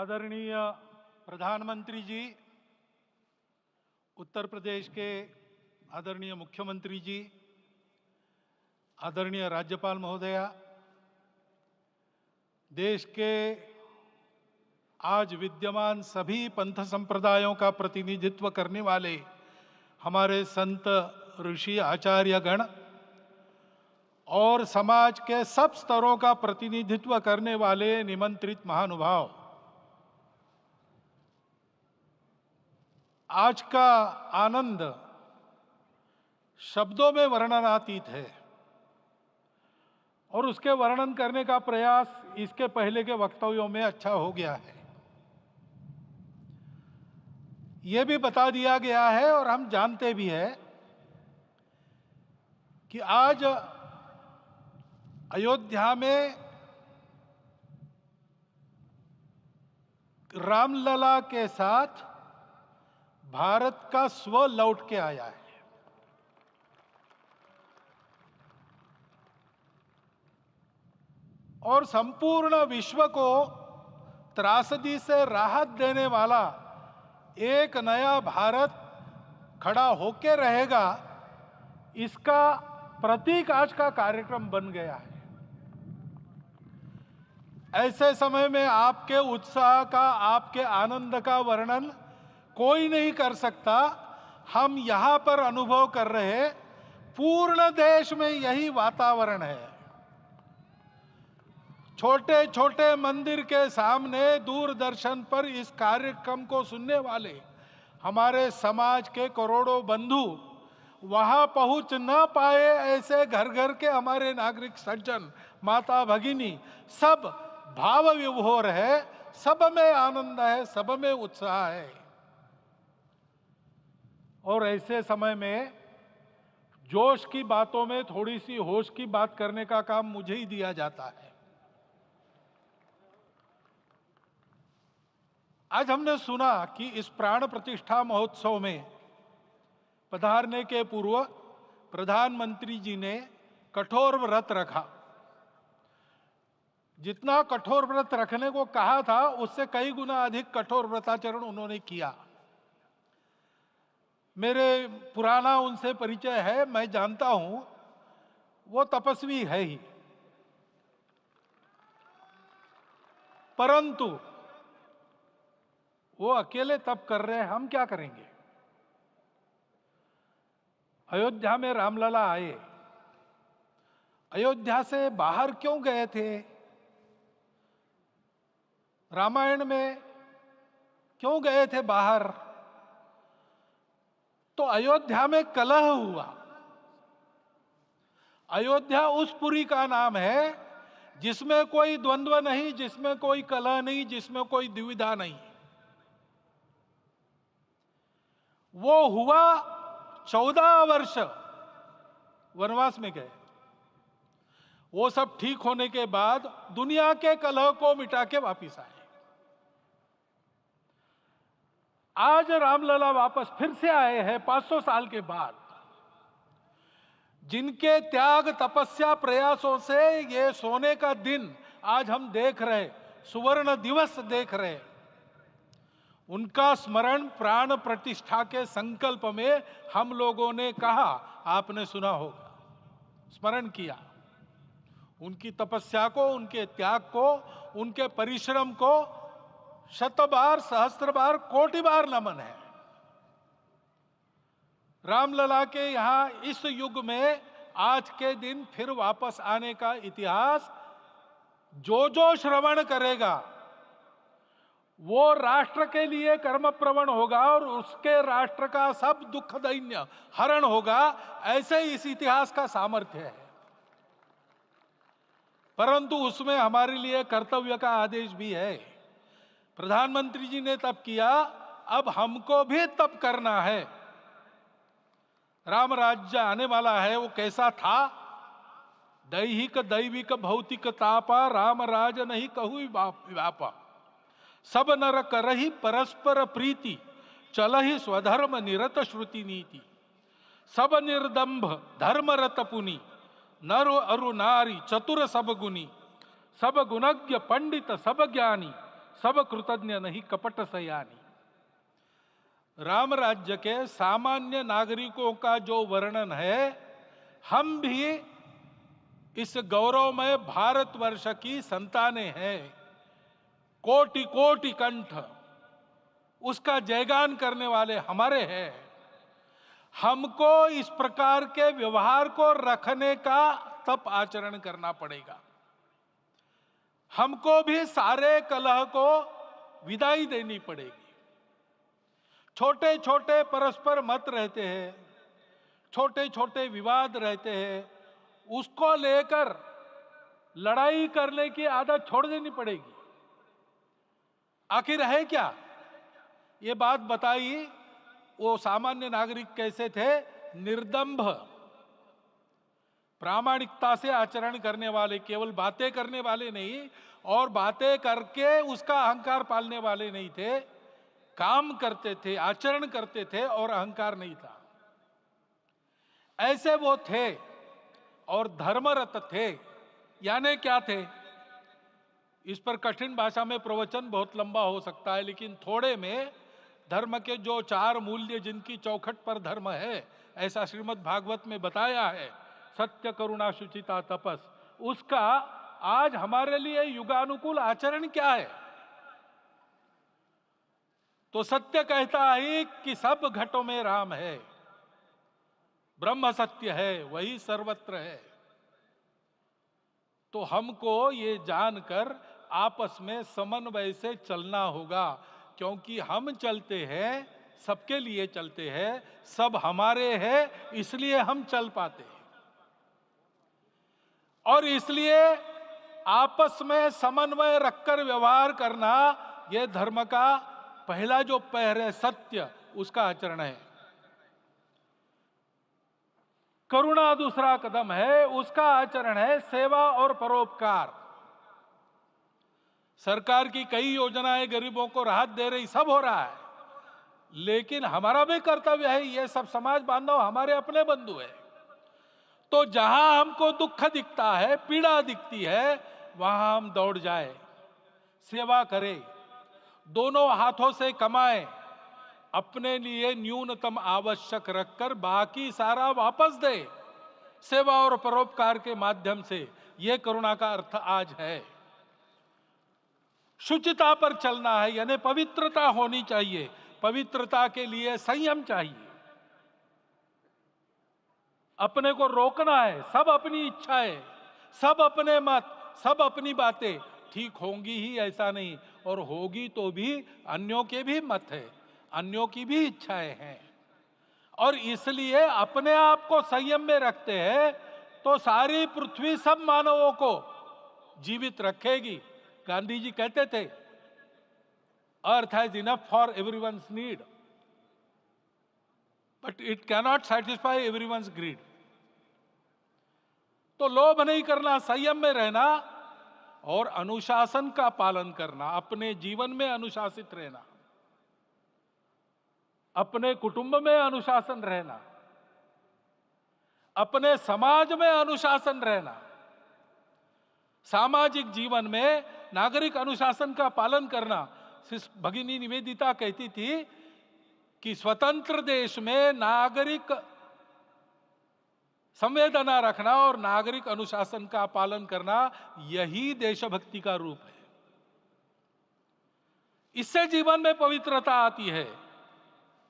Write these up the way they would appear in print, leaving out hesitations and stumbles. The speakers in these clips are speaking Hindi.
आदरणीय प्रधानमंत्री जी, उत्तर प्रदेश के आदरणीय मुख्यमंत्री जी, आदरणीय राज्यपाल महोदया, देश के आज विद्यमान सभी पंथ संप्रदायों का प्रतिनिधित्व करने वाले हमारे संत ऋषि आचार्य गण और समाज के सब स्तरों का प्रतिनिधित्व करने वाले निमंत्रित महानुभाव, आज का आनंद शब्दों में वर्णनातीत है और उसके वर्णन करने का प्रयास इसके पहले के वक्तव्यों में अच्छा हो गया है। ये भी बता दिया गया है और हम जानते भी हैं कि आज अयोध्या में रामलला के साथ भारत का स्व लौट के आया है। और संपूर्ण विश्व को त्रासदी से राहत देने वाला एक नया भारत खड़ा होके रहेगा, इसका प्रतीक आज का कार्यक्रम बन गया है। ऐसे समय में आपके उत्साह का, आपके आनंद का वर्णन कोई नहीं कर सकता। हम यहां पर अनुभव कर रहे, पूर्ण देश में यही वातावरण है। छोटे छोटे मंदिर के सामने दूरदर्शन पर इस कार्यक्रम को सुनने वाले हमारे समाज के करोड़ों बंधु वहां पहुंच न पाए, ऐसे घर घर के हमारे नागरिक सज्जन, माता भगिनी सब भाव विभोर है, सब में आनंद है, सब में उत्साह है। और ऐसे समय में जोश की बातों में थोड़ी सी होश की बात करने का काम मुझे ही दिया जाता है। आज हमने सुना कि इस प्राण प्रतिष्ठा महोत्सव में पधारने के पूर्व प्रधानमंत्री जी ने कठोर व्रत रखा। जितना कठोर व्रत रखने को कहा था, उससे कई गुना अधिक कठोर व्रताचरण उन्होंने किया। मेरे पुराना उनसे परिचय है, मैं जानता हूं वो तपस्वी है ही, परंतु वो अकेले तप कर रहे हैं, हम क्या करेंगे। अयोध्या में रामलला आए, अयोध्या से बाहर क्यों गए थे? रामायण में क्यों गए थे बाहर? तो अयोध्या में कलह हुआ। अयोध्या उस पुरी का नाम है जिसमें कोई द्वंद्व नहीं, जिसमें कोई कलह नहीं, जिसमें कोई दुविधा नहीं। वो हुआ 14 वर्ष वनवास में गए। वो सब ठीक होने के बाद दुनिया के कलह को मिटा के वापिस आए। आज रामलला वापस फिर से आए हैं 500 साल के बाद। जिनके त्याग, तपस्या, प्रयासों से ये सोने का दिन आज हम देख रहे, सुवर्ण दिवस देख रहे, उनका स्मरण प्राण प्रतिष्ठा के संकल्प में हम लोगों ने कहा, आपने सुना होगा, स्मरण किया। उनकी तपस्या को, उनके त्याग को, उनके परिश्रम को शत बार, सहस्त्र बार, कोटि बार नमन है। रामलला के यहां इस युग में आज के दिन फिर वापस आने का इतिहास जो जो श्रवण करेगा वो राष्ट्र के लिए कर्मप्रवण होगा और उसके राष्ट्र का सब दुख दैन्य हरण होगा। ऐसे इस इतिहास का सामर्थ्य है। परंतु उसमें हमारे लिए कर्तव्य का आदेश भी है। प्रधानमंत्री जी ने तप किया, अब हमको भी तप करना है। राम राज्य आने वाला है, वो कैसा था? दैहिक दैविक भौतिक तापा, राम राज नहीं कहु व्यापा। सब नर करहि परस्पर प्रीति, चलहि स्वधर्म निरत श्रुति नीति। सब निर्दंभ धर्मरत पुनि, नर अरु नारी चतुर सब गुनी। सब गुणज्ञ पंडित सब ज्ञानी, सब कृतज्ञ नहीं कपट सयानी। राम राज्य के सामान्य नागरिकों का जो वर्णन है, हम भी इस गौरवमय भारतवर्ष की संतानें हैं। कोटि कोटि कंठ उसका जयगान करने वाले हमारे हैं। हमको इस प्रकार के व्यवहार को रखने का तप आचरण करना पड़ेगा। हमको भी सारे कलह को विदाई देनी पड़ेगी। छोटे छोटे परस्पर मत रहते हैं, छोटे छोटे विवाद रहते हैं, उसको लेकर लड़ाई करने की आदत छोड़ देनी पड़ेगी। आखिर है क्या? ये बात बताइए, वो सामान्य नागरिक कैसे थे? निर्दंभ, प्रामाणिकता से आचरण करने वाले, केवल बातें करने वाले नहीं और बातें करके उसका अहंकार पालने वाले नहीं थे। काम करते थे, आचरण करते थे और अहंकार नहीं था। ऐसे वो थे और धर्मरत थे। यानी क्या थे? इस पर कठिन भाषा में प्रवचन बहुत लंबा हो सकता है, लेकिन थोड़े में धर्म के जो 4 मूल्य जिनकी चौखट पर धर्म है, ऐसा श्रीमद् भागवत में बताया है, सत्य करुणा शुचिता तपस, उसका आज हमारे लिए युगानुकूल आचरण क्या है? तो सत्य कहता है कि सब घटों में राम है, ब्रह्म सत्य है, वही सर्वत्र है। तो हमको ये जानकर आपस में समन्वय से चलना होगा, क्योंकि हम चलते हैं, सबके लिए चलते हैं, सब हमारे हैं, इसलिए हम चल पाते हैं। और इसलिए आपस में समन्वय रखकर व्यवहार करना, यह धर्म का पहला जो पैर है, सत्य, उसका आचरण है। करुणा दूसरा कदम है, उसका आचरण है सेवा और परोपकार। सरकार की कई योजनाएं गरीबों को राहत दे रही, सब हो रहा है, लेकिन हमारा भी कर्तव्य है, ये सब समाज बांधव हमारे अपने बंधु है। तो जहां हमको दुख दिखता है, पीड़ा दिखती है, वहां हम दौड़ जाए, सेवा करें, दोनों हाथों से कमाएं, अपने लिए न्यूनतम आवश्यक रखकर बाकी सारा वापस दे, सेवा और परोपकार के माध्यम से। यह करुणा का अर्थ आज है। शुचिता पर चलना है, यानी पवित्रता होनी चाहिए। पवित्रता के लिए संयम चाहिए, अपने को रोकना है। सब अपनी इच्छाएं, सब अपने मत, सब अपनी बातें ठीक होंगी ही ऐसा नहीं, और होगी तो भी अन्यों के भी मत है, अन्यों की भी इच्छाएं हैं। और इसलिए अपने आप को संयम में रखते हैं तो सारी पृथ्वी सब मानवों को जीवित रखेगी। गांधी जी कहते थे, earth has enough for everyone's need, but it cannot satisfy everyone's greed. तो लोभ नहीं करना, संयम में रहना और अनुशासन का पालन करना, अपने जीवन में अनुशासित रहना, अपने कुटुंब में अनुशासन रहना, अपने समाज में अनुशासन रहना। सामाजिक जीवन में नागरिक अनुशासन का पालन करना। भगिनी निवेदिता कहती थी कि स्वतंत्र देश में नागरिक संवेदना रखना और नागरिक अनुशासन का पालन करना, यही देशभक्ति का रूप है। इससे जीवन में पवित्रता आती है।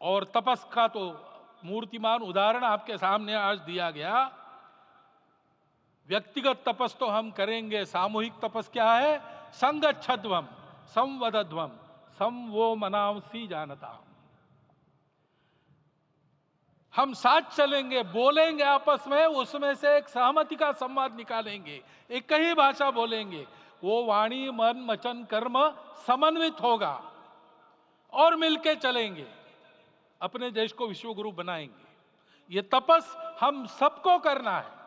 और तपस का तो मूर्तिमान उदाहरण आपके सामने आज दिया गया। व्यक्तिगत तपस तो हम करेंगे, सामूहिक तपस क्या है? संगच्छध्वम संवदध्वम संवो मनांसी जानता। हम साथ चलेंगे, बोलेंगे आपस में, उसमें से एक सहमति का संवाद निकालेंगे, एक ही भाषा बोलेंगे, वो वाणी मन वचन कर्म समन्वित होगा और मिलके चलेंगे, अपने देश को विश्वगुरु बनाएंगे। ये तपस हम सबको करना है।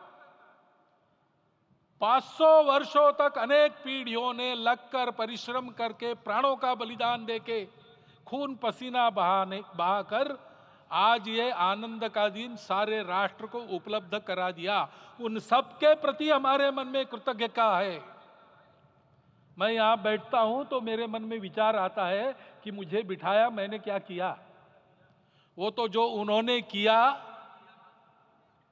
500 वर्षों तक अनेक पीढ़ियों ने लगकर परिश्रम करके, प्राणों का बलिदान देके, खून पसीना बहाकर आज ये आनंद का दिन सारे राष्ट्र को उपलब्ध करा दिया। उन सब के प्रति हमारे मन में कृतज्ञता है। मैं यहाँ बैठता हूँ तो मेरे मन में विचार आता है कि मुझे बिठाया, मैंने क्या किया। वो तो जो उन्होंने किया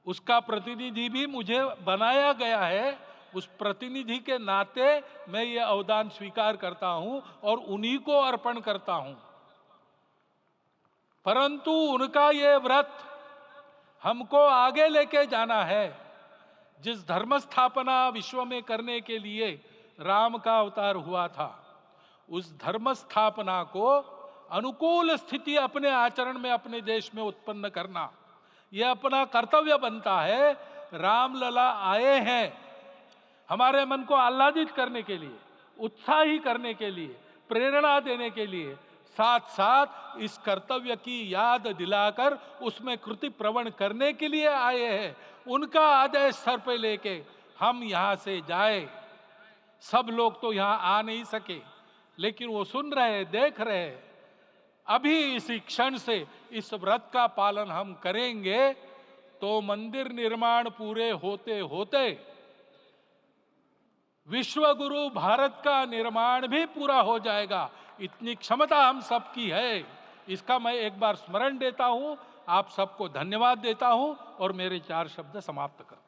उसका प्रतिनिधि भी मुझे बनाया गया है। उस प्रतिनिधि के नाते मैं ये अवदान स्वीकार करता हूं और उन्हीं को अर्पण करता हूं। परंतु उनका ये व्रत हमको आगे लेके जाना है। जिस धर्म स्थापना विश्व में करने के लिए राम का अवतार हुआ था, उस धर्म स्थापना को अनुकूल स्थिति अपने आचरण में अपने देश में उत्पन्न करना, यह अपना कर्तव्य बनता है। रामलला आए हैं हमारे मन को आह्लादित करने के लिए, उत्साही करने के लिए, प्रेरणा देने के लिए, साथ साथ इस कर्तव्य की याद दिलाकर उसमें कृति प्रवण करने के लिए आए हैं। उनका आदेश सर पे लेके हम यहां से जाए। सब लोग तो यहां आ नहीं सके, लेकिन वो सुन रहे, देख रहे। अभी इसी क्षण से इस व्रत का पालन हम करेंगे तो मंदिर निर्माण पूरे होते होते विश्व गुरु भारत का निर्माण भी पूरा हो जाएगा। इतनी क्षमता हम सबकी है। इसका मैं एक बार स्मरण देता हूं, आप सबको धन्यवाद देता हूं और मेरे 4 शब्द समाप्त करता हूं।